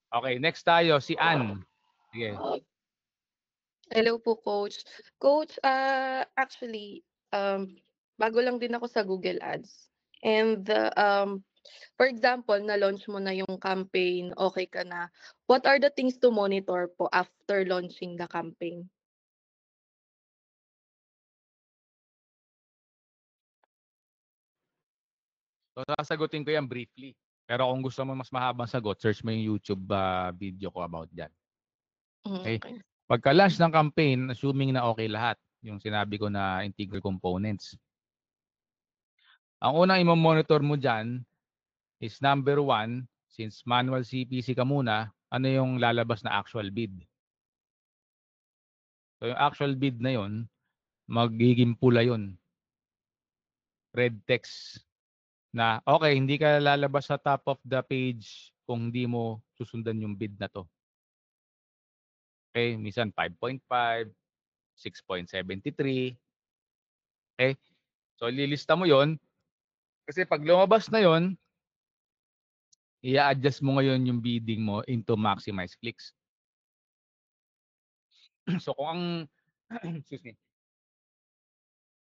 Okay, next tayo, si Ann. Sige. Hello po, coach. Coach, actually, bago lang din ako sa Google Ads. And, for example, na-launch mo na yung campaign, okay ka na. What are the things to monitor po after launching the campaign? So, sasagutin ko yan briefly. Pero kung gusto mo mas mahabang sagot, search mo yung YouTube video ko about dyan. Okay? Okay. Pagka-launch ng campaign, assuming na okay lahat, yung sinabi ko na integral components. Ang unang i-monitor mo dyan is number one, since manual CPC ka muna, ano yung lalabas na actual bid. So yung actual bid na yun, magiging pula yun. Red text na, okay, hindi ka lalabas sa top of the page kung hindi mo susundan yung bid na to. Okay, minsan 5.5, 6.73. Okay, so lilista mo yon kasi pag lumabas na yon, i-adjust mo ngayon yung bidding mo into maximize clicks. So kung ang excuse me,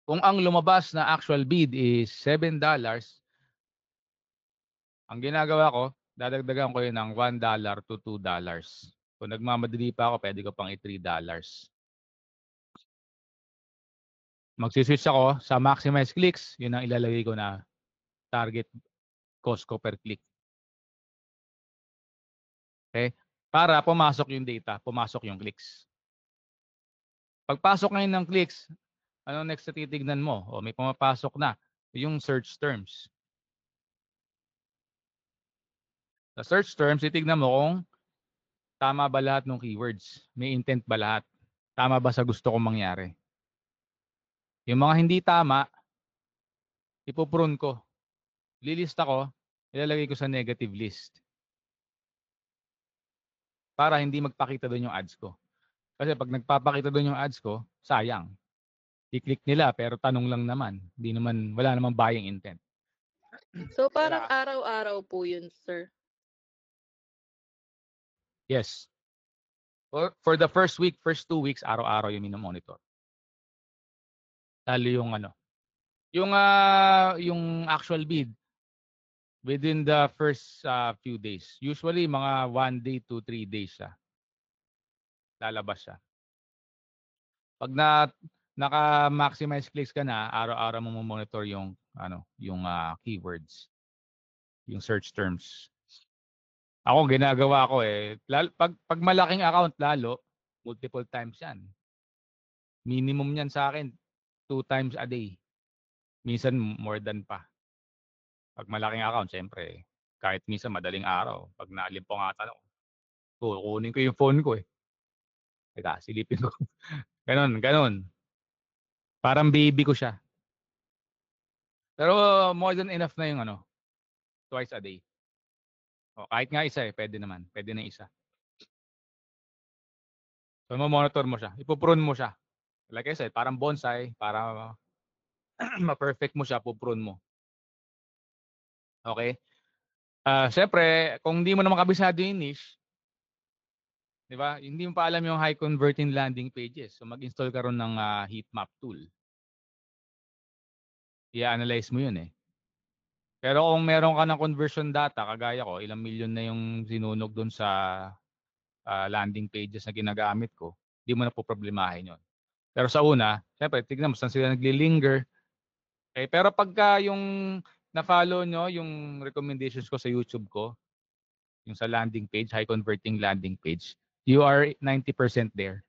kung ang lumabas na actual bid is $7, ang ginagawa ko, dadagdagan ko yun ng $1 to $2. Kung nagmamadali pa ako, pwede ko pang $3. Magsiswitch ako sa maximize clicks, yun ang ilalagay ko na target cost ko per click. Okay? Para pumasok yung data, pumasok yung clicks. Pagpasok ngayon ng clicks, ano next na titignan mo? O may pumapasok na, yung search terms. Sa search terms, titignan mo kung tama ba lahat ng keywords. May intent ba lahat? Tama ba sa gusto kong mangyari? Yung mga hindi tama, ipoprune ko. Lilista ko, ilalagay ko sa negative list. Para hindi magpakita doon yung ads ko. Kasi pag nagpapakita doon yung ads ko, sayang. I-click nila pero tanong lang naman. Wala namang buying intent. So, parang Kaya, araw-araw po yun, sir. yes. For the first week, first 2 weeks, araw-araw yung minomonitor. Lalo yung ano, yung actual bid within the first few days. Usually mga 1 day to 3 days siya. Lalabas siya. Pag naka-maximize clicks ka na, araw-araw mo monitor yung keywords, yung search terms. Ako ginagawa ko pag malaking account lalo, multiple times 'yan. Minimum niyan sa akin 2 times a day. Minsan more than pa. Pag malaking account siyempre kahit minsan madaling araw, pag naalimpungatan ako, kukunin ko yung phone ko. Teka, silipin ko. Gano'n, gano'n. Parang baby ko siya. Pero more than enough na yung twice a day. O kahit nga isa puwede naman, puwede na isa. So mo-monitor mo siya, ipo-prune mo siya. Like I said, parang bonsai, para ma-perfect mo siya, po-prune mo. Okay? Siyempre kung hindi mo naman kabisado yung niche, 'di ba? Hindi mo pa alam yung high converting landing pages. So mag-install ka ron ng heatmap tool. I-analyze mo 'yun. Pero kung meron ka ng conversion data, kagaya ko, ilang milyon na yung sinunog do'n sa landing pages na ginagamit ko, 'di mo na poproblemahin 'yon. Pero sa una, siyempre tignan mo saan sila nagle-linger. Pero pagka yung na-follow nyo yung recommendations ko sa YouTube ko, yung sa landing page, high converting landing page, you are 90% there.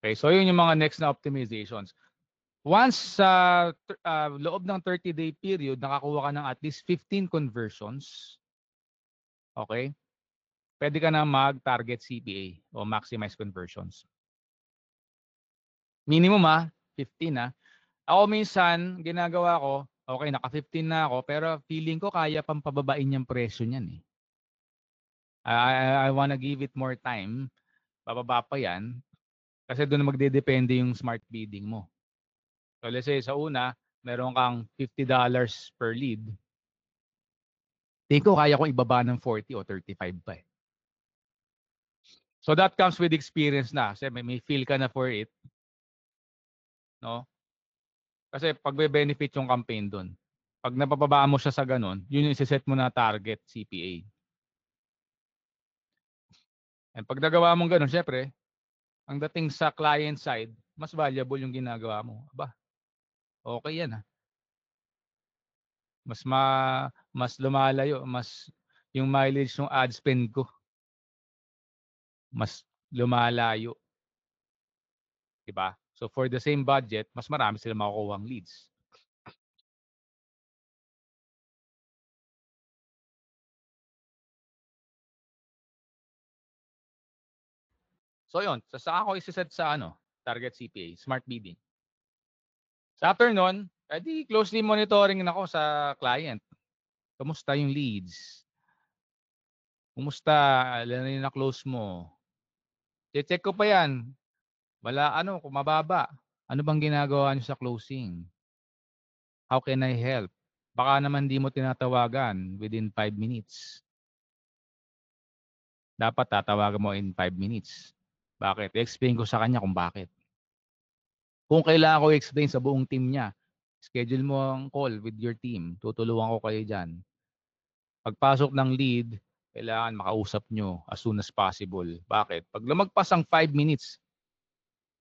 Okay, so yun yung mga next na optimizations. Once sa loob ng 30-day period, nakakuha ka ng at least 15 conversions, okay, pwede ka na mag-target CPA o maximize conversions. Minimum 15 Ako minsan, ginagawa ko, okay, naka-15 na ako, pero feeling ko kaya pang pababain yung presyo niyan. I wanna give it more time. Bababa pa yan. Kasi doon magdedepende yung smart bidding mo. So let's say sa una, meron kang $50 per lead. Tingin ko kaya kong ibaba ng 40 o 35 pa eh. So that comes with experience na. Kasi may feel ka na for it. No? Kasi pagbe-benefit yung campaign doon. Pag napapababa mo siya sa ganun, yun yung isiset mo na target CPA. And pag nagawa mong ganun, syempre, ang dating sa client side, mas valuable yung ginagawa mo. Aba, okay yan ha. Mas lumalayo, mas yung mileage ng ad spend ko, mas lumalayo. Diba? So for the same budget, mas marami sila makukuha ang leads. So yun, saka ako isiset sa target CPA, smart bidding. Sa after nun, edi closely monitoring na ako sa client. Kumusta yung leads? Kumusta? Ilan na yung na-close mo? Check ko pa yan. Wala kung mababa. Ano bang ginagawa niyo sa closing? How can I help? Baka naman di mo tinatawagan within 5 minutes. Dapat tatawagan mo in 5 minutes. Bakit? I-explain ko sa kanya kung bakit. Kung kailangan ko i-explain sa buong team niya, schedule mo ang call with your team. Tutulungan ko kayo dyan. Pagpasok ng lead, kailangan makausap nyo as soon as possible. Bakit? Pag lumagpas ang 5 minutes,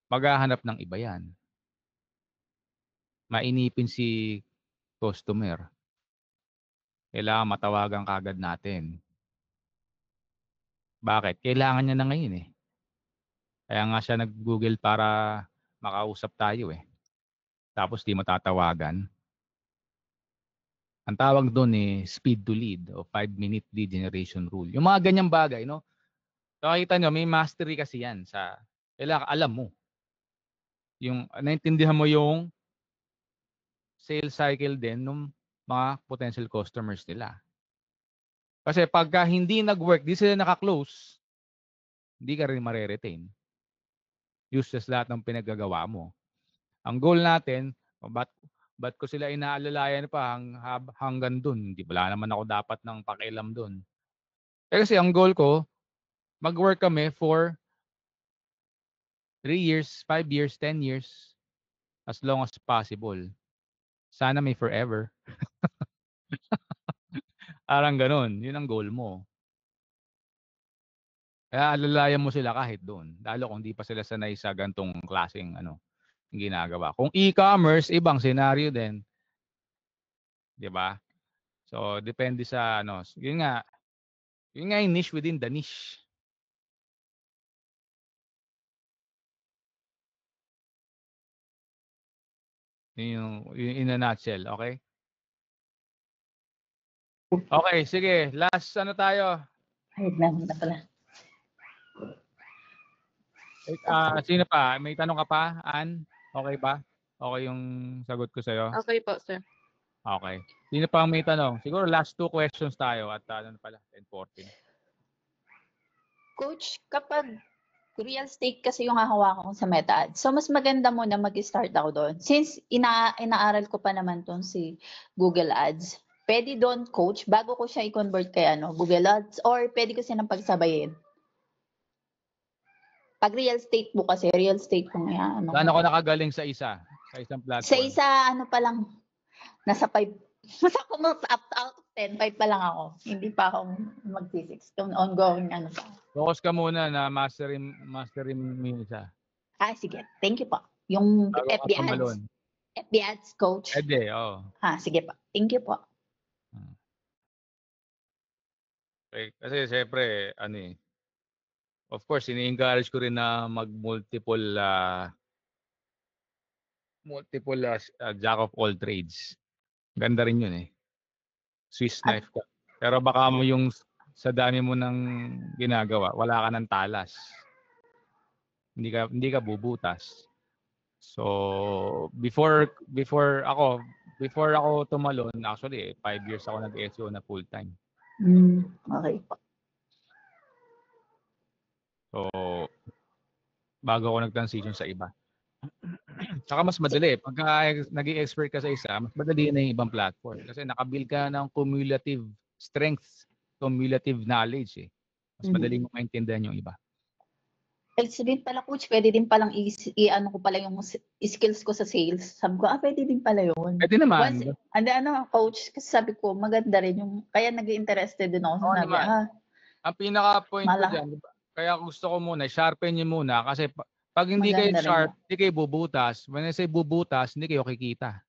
maghahanap ng iba yan. Mainipin si customer. Kailangan matawagan kagad natin. Bakit? Kailangan niya na ngayon eh. Kaya nga siya nag-Google para makausap tayo eh. Tapos di matatawagan. Ang tawag doon speed to lead o 5-minute lead generation rule. Yung mga ganyang bagay, no? So, nakita nyo, may mastery kasi yan sa, kailangan alam mo. Yung, naintindihan mo yung sales cycle din ng mga potential customers nila. Kasi pagka hindi nag-work, di sila naka-close, hindi ka rin mare-retain. Useless lahat ng pinagagawa mo. Ang goal natin, ba't ko sila inaalalayan pa hanggang dun? Wala naman ako dapat ng pakialam dun. Kasi ang goal ko, mag-work kami for 3 years, 5 years, 10 years, as long as possible. Sana may forever. Parang ganun. Yun ang goal mo. Kaya alalayan mo sila kahit doon. Lalo kung di pa sila sanay sa gantong klaseng ginagawa. Kung e-commerce, ibang senaryo din. 'Di ba? So, depende sa yun nga yung niche within the niche. Yun yung in a nutshell, okay? Okay, sige. Last tayo? Wait lang na pala. Sino pa? May tanong ka pa, Ann? Okay ba? Okay yung sagot ko sa'yo? Okay po, sir. Okay. Sino pa ang may tanong? Siguro last 2 questions tayo at 10:14. Coach, kapag real estate kasi yung hahawakan ko sa Meta Ads, so mas maganda muna mag-start ako doon. Since inaaral ko pa naman tong si Google Ads, pwede doon, coach, bago ko siya i-convert kay Google Ads, or pwede ko siya pagsabayin? Pag real estate mo kasi, real estate kung yan. Gaano ko nakagaling sa isa? Sa isang platform? Sa isa, pa lang, nasa 5, out of 10, 5 pa lang ako. Hindi pa ako mag-6. Ongoing pa. Focus ka muna na masterin mo yung isa. Sige. Thank you po. Yung Bago FB ka tumalon. Ads. FB Ads, coach. Pwede, oo. Sige po. Thank you po. Okay. Kasi siyempre, of course, ini-encourage ko rin na mag-multiple jack of all trades. Ganda rin yun eh. Swiss knife ka. Pero baka mo yung sa dami mo ng ginagawa, wala ka ng talas. Hindi ka bubutas. So, before ako tumalon, actually 5 years ako nag-SEO na full time. Okay po. So, bago ako nag-transition sa iba. Saka mas madali. Pagka naging expert ka sa isa, mas madali na yung ibang platform. Kasi nakabuild ka ng cumulative strengths, cumulative knowledge eh. Mas madali mo maintindihan yung iba. Sabihin pala, coach, pwede din palang i-ano ko pala yung skills ko sa sales. Sabi ko, pwede din pala yun. Pwede naman. Coach, kasi sabi ko, maganda rin yung, kaya nag-interested din ako. Oo Sabi, naman. Ang pinaka-point ko Mala- dyan, kaya gusto ko muna, sharpen nyo muna. Kasi pag hindi kayo Maganda rin sharp, hindi kayo bubutas. When I say bubutas, hindi kayo kikita.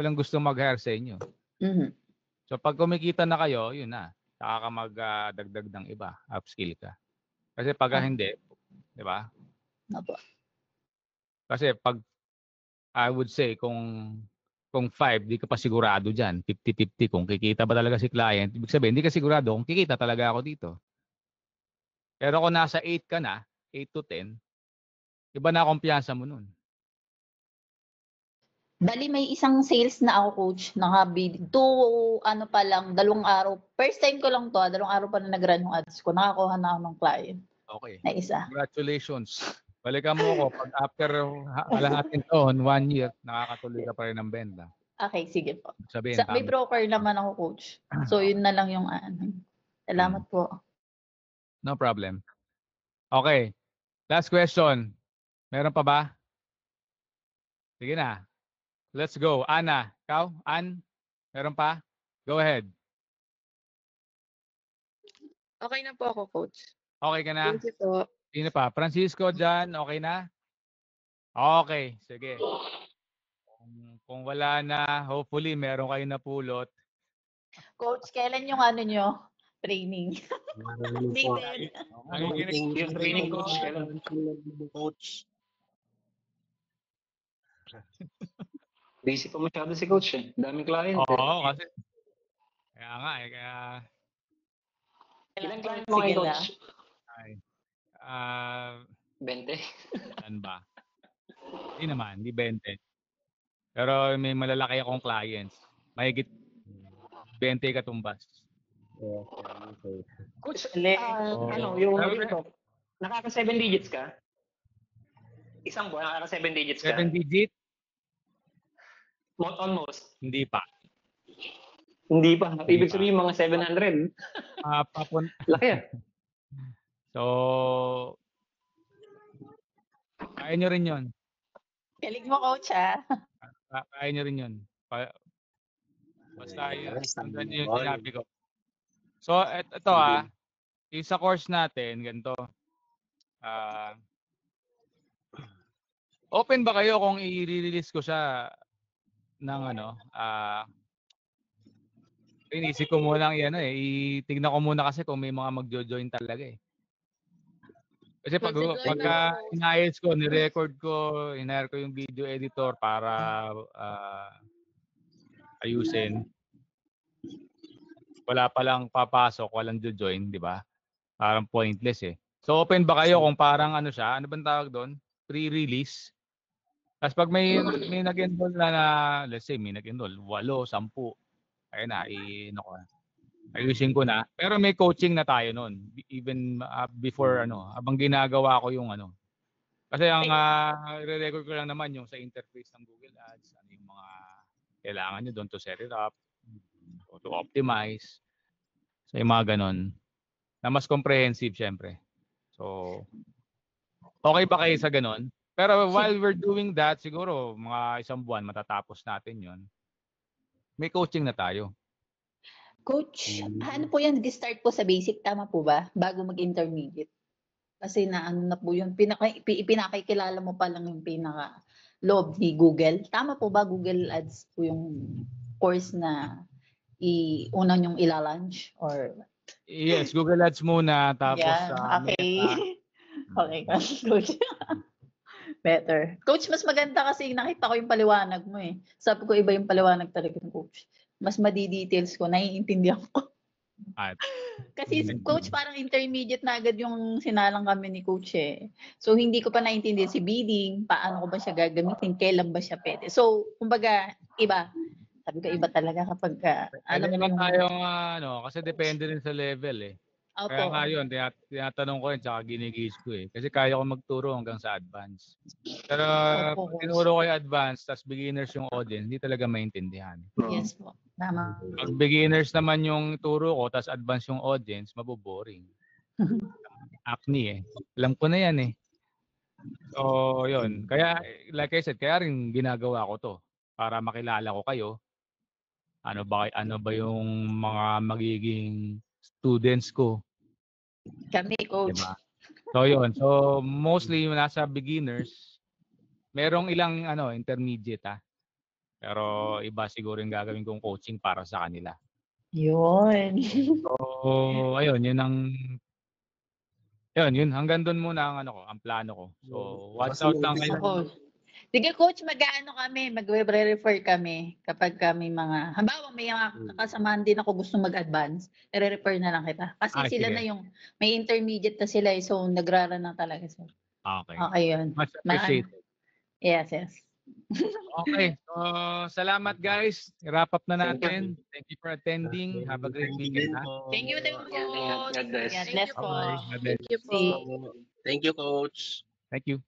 Walang gusto mag-hire sa inyo. Mhm. So pag kumikita na kayo, yun na. Saka ka magdagdag ng iba. Upskill ka. Kasi pag hindi, di ba? Opo. Kasi pag, I would say, kung 5, di ka pa sigurado dyan. 50-50 kung kikita ba talaga si client. Ibig sabihin, hindi ka sigurado kung kikita talaga ako dito. Pero kung nasa 8 ka na, 8 to 10, iba na kumpiyansa mo nun. Bali, may isang sales na ako, coach, nakabid. 2 dalawang araw. First time ko lang to, 2 araw pa na nag-run yung ads ko. Nakakuha na ako ng client. Okay. Na isa. Congratulations. Balikan mo ko pag after kalahating taon, 1 year, nakakatuloy ka pa rin ng benta. Okay, sige po. Sabihin, May broker naman ako, coach. So, yun na lang yung Salamat po. No problem. Okay. Last question. Meron pa ba? Sige na. Let's go. Ana, ikaw? Ann? Meron pa? Go ahead. Okay na po ako, coach. Okay ka na? Thank you po. Sino pa? Francisco dyan, okay na? Okay, sige. Kung wala na, hopefully meron kayo napulot. Coach, kailan yung nyo? Training. Hindi din. Yung training coach, kailan coach? Busy pa masyado si coach eh. Daming client. Oo, kasi. Kaya nga eh, kaya. Ilang client mo ngayon, coach? Ay, 20. saan ba? Hindi naman, hindi 20. Pero may malalaki akong clients. Mahigit 20 katumbas. Coach, Oh. yung ito, nakaka 7 digits ka? Isang buwan, nakaka 7 digits ka? 7 digit? Almost. Hindi pa. Hindi pa. Ibig sabihin mga 700. Laki ah. So, kaya nyo rin yun. Galing mo, coach, Kaya nyo rin yun. Basta yun, sundan nyo yung sinabi ko. So, ito yung sa course natin, ganito. Open ba kayo kung i-release ko siya ng inisip ko muna itignan ko muna kasi kung may mga magjo-join talaga eh. Kasi pagka inayos ko, ni-record ko, hinire ko yung video editor para ayusin. Wala pa lang papasok, walang jo-join, di ba? Parang pointless eh. So open ba kayo kung parang siya? Ano bang tawag doon? Pre-release. Tapos pag may nag-enroll na, let's say may nag-enroll, 8, 10. Ayun na, ayusin ko na. Pero may coaching na tayo noon. Even before habang ginagawa ko yung Kasi ang re-record ko lang naman yung sa interface ng Google Ads, yung mga kailangan nyo doon to set it up, to optimize. So yung mga ganon. Na mas comprehensive syempre. So, okay ba kayo sa ganon? Pero while we're doing that, siguro mga 1 buwan matatapos natin yon. May coaching na tayo. Coach, ano po yan? Nag-start po sa basic, tama po ba? Bago mag-intermediate. Kasi na po yun, pinakikilala mo pa lang yung pinaka-loob ni Google. Tama po ba Google Ads po yung course na una nyong ila-launch? Or... Yes, Google Ads muna, tapos okay. Meta. Okay, coach. Better. Coach, mas maganda kasi nakita ko yung paliwanag mo eh. Sabi ko iba yung paliwanag talaga ng coach. Mas madi-details ko, naiintindihan ko. Kasi coach, parang intermediate na agad yung sinalang kami ni coach eh. So hindi ko pa naiintindihan si bidding, paano ko ba siya gagamitin, kailan ba siya pwede. So, kumbaga, iba. Sabi ko iba talaga kapag alam mo naman tayong kasi depende rin sa level eh. Kaya Opo. nga yun, tinatanong ko yun, tsaka ginigis ko eh. Kasi kaya ko magturo hanggang sa advance. Pero Opo, pag coach. tinuro ko yung advance, tas beginners yung audience, hindi talaga maintindihan. Yes po. Tama. Pag beginners naman yung turo ko, tas advance yung audience, maboboring. Acne eh. Alam ko na yan eh. So, yun. Kaya, like I said, kaya rin ginagawa ko to. Para makilala ko kayo. Ano ba yung mga magiging students ko. Kami, coach. Diba? So, yun. So, mostly yung nasa beginners, merong ilang intermediate Pero iba siguro yung gagawin kong coaching para sa kanila. Yun. So, ayun, yun hanggang doon muna ang plano ko. So, watch out lang kayo. Ako. Sige, coach, mag-ano kami, magre-refer kami kapag kami mga, halimbawa may mga kasamahan din ako gusto mag-advance, i-refer na lang kita. Kasi sila Sige. na yung, may intermediate na sila, so nagrara na talaga sila. Okay. Okay, yun. Much appreciated. Yes. Okay. So, salamat guys. I-wrap up na natin. Thank you for attending. Have a great weekend. Thank you, coach. God bless. God Thank bless you po. po. Bye. Thank you po. See. Thank you, Coach. Thank you.